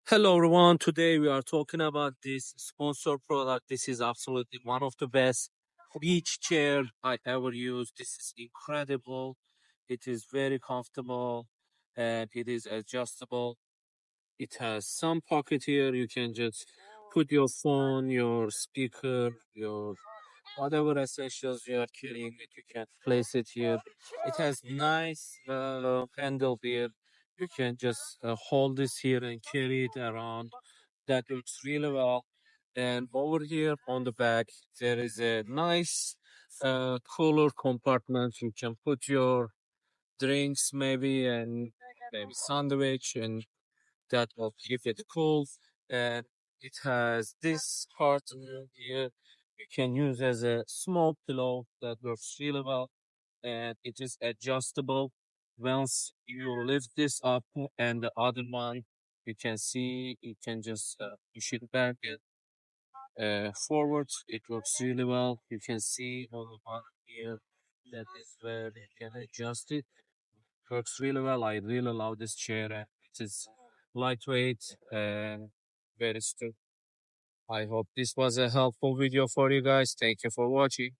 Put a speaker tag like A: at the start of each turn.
A: Hello everyone. Today we are talking about this sponsor product. This is absolutely one of the best beach chair I ever used. This is incredible. It is very comfortable and it is adjustable. It has some pocket here. You can just put your phone, your speaker, your whatever essentials you are carrying, you can place it here. It has nice handle here. You can just hold this here and carry it around. That works really well. And over here on the back, there is a nice cooler compartment. You can put your drinks maybe and maybe sandwich and that will keep it cool. And it has this part here you can use as a small pillow that works really well. And it is adjustable. Once you lift this up and the other one, you can see you can just push it back and forward. It works really well. You can see on the bottom here that is where you can adjust it. Works really well. I really love this chair. It is lightweight and very sturdy. I hope this was a helpful video for you guys. Thank you for watching.